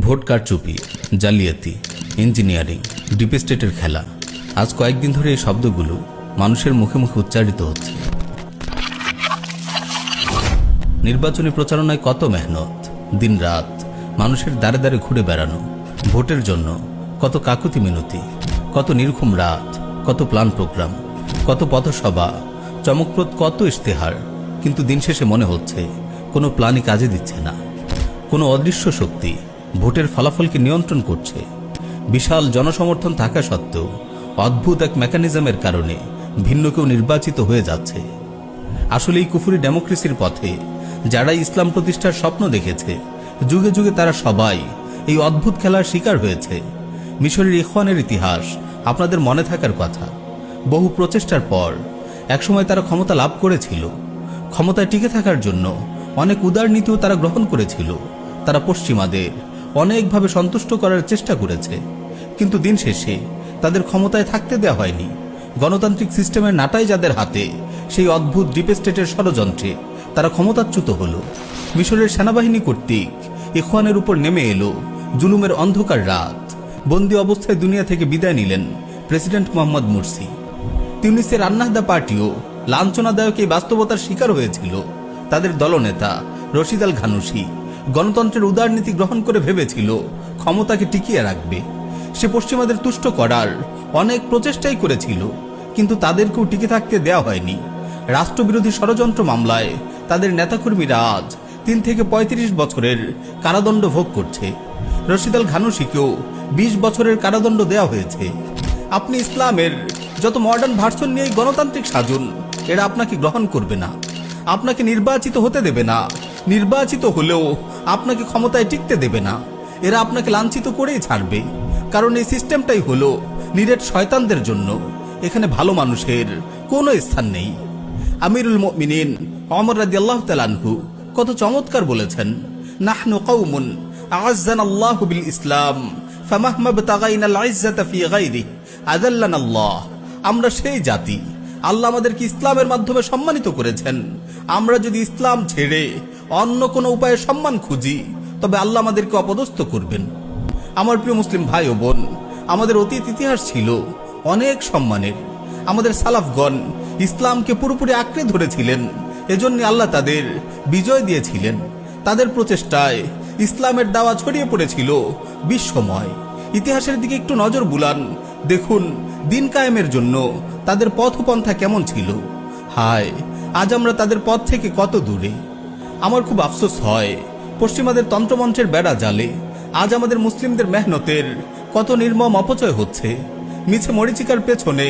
Vote কারচুপি, জালিয়াতি, engineering, deep স্টেটের খেলা। আজ কয়েকদিন ধরে এই শব্দগুলো মানুষের মুখে মুখে উচ্চারিত হচ্ছে। নির্বাচনী প্রচারণায় কত মেহনত, দিনরাত মানুষের দ্বারে দ্বারে ঘুরে বেড়ানো, ভোটের জন্য কত কাকুতি মিনতি, কত নির্ঘুম রাত, কত প্ল্যান প্রোগ্রাম, কত পথসভা, চমকপ্রদ কত ইশতেহার। কিন্তু দিন শেষে মনে হচ্ছে কোনো প্ল্যানই কাজে দিচ্ছে না। কোনো অদৃশ্য শক্তি ভোটের ফলাফলকে নিয়ন্ত্রণ করছে। বিশাল জনসমর্থন থাকা সত্ত্বেও অদ্ভুত এক মেকানিজমের কারণে ভিন্ন কেউ নির্বাচিত হয়ে যাচ্ছে। আসলে এই কুফরি ডেমোক্রেসির পথে যারা ইসলাম প্রতিষ্ঠার স্বপ্ন দেখেছে, যুগে যুগে তারা সবাই এই অদ্ভুত খেলার শিকার হয়েছে। মিশরের ইখওয়ানের ইতিহাস আপনাদের মনে থাকার কথা। বহু প্রচেষ্টার পর একসময় তারা ক্ষমতা লাভ করেছিল। ক্ষমতায় টিকে থাকার জন্য অনেক উদার নীতিও তারা গ্রহণ করেছিল। তারা পশ্চিমাদের অনেকভাবে সন্তুষ্ট করার চেষ্টা করেছে, কিন্তু দিন শেষে তাদের ক্ষমতায় থাকতে দেওয়া হয়নি। গণতান্ত্রিক সিস্টেমের নাটাই যাদের হাতে, সেই অদ্ভুত ডিপ স্টেটের ষড়যন্ত্রে তারা ক্ষমতাচ্যুত হল। মিশরের সেনাবাহিনী কর্তৃক ইখওয়ানের উপর নেমে এলো জুলুমের অন্ধকার রাত। বন্দী অবস্থায় দুনিয়া থেকে বিদায় নিলেন প্রেসিডেন্ট মোহাম্মদ মুরসি। তিউনিসের আন্নাহদা পার্টিও লাঞ্ছনাদায়ক এই বাস্তবতার শিকার হয়েছিল। তাদের দলনেতা রশিদ আল ঘানুশি গণতন্ত্রের উদারনীতি গ্রহণ করে ভেবেছিল ক্ষমতাকে টিকিয়ে রাখবে। সে পশ্চিমাদের তুষ্ট করার অনেক প্রচেষ্টাই করেছিল, কিন্তু তাদেরকেও টিকে থাকতে দেওয়া হয়নি। রাষ্ট্রবিরোধী ষড়যন্ত্র মামলায় তাদের নেতাকর্মীরা আজ ৩ থেকে ৩৫ বছরের কারাদণ্ড ভোগ করছে। রশিদ আল ঘানুশিকেও ২০ বছরের কারাদণ্ড দেওয়া হয়েছে। আপনি ইসলামের যত মডার্ন ভার্সন নিয়ে গণতান্ত্রিক সাজুন, এরা আপনাকে গ্রহণ করবে না, আপনাকে নির্বাচিত হতে দেবে না। নির্বাচিত হলেও আপনাকে ক্ষমতায় টিকতে দেবে না। এরা আপনাকে লাঞ্ছিত করেই ছাড়বে, কারণ এই সিস্টেমটাই হলো নিরেট শয়তানদের জন্য। এখানে ভালো মানুষের কোনো স্থান নেই। আমিরুল মুমিনিন ওমর রাদিয়াল্লাহু তাআলা আনহু কত চমৎকার বলেছেন, নাহনু কওমুন আ'আজ্জানাল্লাহু বিল ইসলাম ফামাহমা বতাগাইনাল ইজ্জাতা ফি গায়রিহি আযাল্লানাল্লাহ। আমরা সেই জাতি, আল্লাহ আমাদেরকে ইসলামের মাধ্যমে সম্মানিত করেছেন। আমরা যদি ইসলাম ছেড়ে অন্য কোনো উপায়ে সম্মান খুঁজি, তবে আল্লাহ আমাদেরকে অপদস্থ করবেন। আমার প্রিয় মুসলিম ভাই ও বোন, আমাদের অতীত ইতিহাস ছিল অনেক সম্মানের। আমাদের সালাফগণ ইসলামকে পুরোপুরি আঁকড়ে ধরেছিলেন, এজন্য আল্লাহ তাদের বিজয় দিয়েছিলেন। তাদের প্রচেষ্টায় ইসলামের দাওয়া ছড়িয়ে পড়েছিল বিশ্বময়। ইতিহাসের দিকে একটু নজর বুলান, দেখুন দিন কায়েমের জন্য তাদের পথপন্থা কেমন ছিল। হায়, আজ আমরা তাদের পথ থেকে কত দূরে। আমার খুব আফসোস হয়, পশ্চিমাদের তন্ত্রমন্ত্রের বেড়া জালে আজ আমাদের মুসলিমদের মেহনতের কত নির্মম অপচয় হচ্ছে। মিছে মরিচিকার পেছনে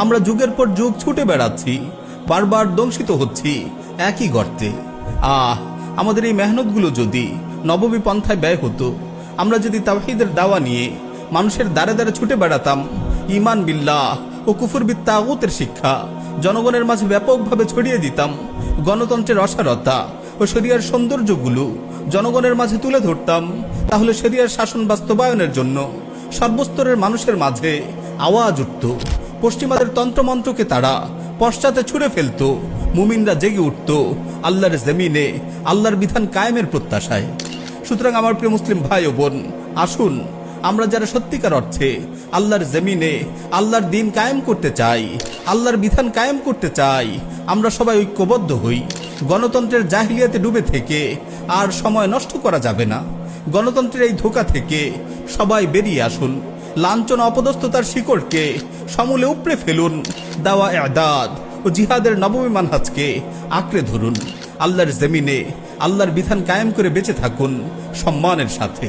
আমরা যুগের পর যুগ ছুটে বেড়াচ্ছি, বারবার দংশিত হচ্ছি একই গর্তে। আমাদের এই মেহনতগুলো যদি নববী পন্থায় ব্যয় হতো, আমরা যদি তাওহীদের দাওয়া নিয়ে মানুষের দ্বারে দ্বারে ছুটে বেড়াতাম, ঈমান বিল্লাহ ও কুফর বিত তাগুতের শিক্ষা জনগণের মাঝে ব্যাপকভাবে ছড়িয়ে দিতাম, গণতন্ত্রের অসারতা ও শরিয়ার সৌন্দর্যগুলো জনগণের মাঝে তুলে ধরতাম, তাহলে শরিয়ার শাসন বাস্তবায়নের জন্য সর্বস্তরের মানুষের মাঝে আওয়াজ উঠত। পশ্চিমাদের তন্ত্রমন্ত্রকে তারা পশ্চাতে ছুঁড়ে ফেলত। মুমিনরা জেগে উঠত আল্লাহর জমিনে আল্লাহর বিধান কায়েমের প্রত্যাশায়। সুতরাং আমার প্রিয় মুসলিম ভাই ও বোন, আসুন আমরা যারা সত্যিকার অর্থে আল্লাহর জমিনে আল্লাহর দিন কায়েম করতে চাই, আল্লাহর বিধান কায়েম করতে চাই, আমরা সবাই ঐক্যবদ্ধ হই। গণতন্ত্রের জাহিলিয়াতে ডুবে থেকে আর সময় নষ্ট করা যাবে না। গণতন্ত্রের এই ধোঁকা থেকে সবাই বেরিয়ে আসুন। লাঞ্ছনা অপদস্থতার শিকড়কে সমূলে উপড়ে ফেলুন। দাওয়া ইদাদ ও জিহাদের নবমী মানহাজকে আঁকড়ে ধরুন। আল্লাহর জমিনে আল্লাহর বিধান কায়েম করে বেঁচে থাকুন সম্মানের সাথে।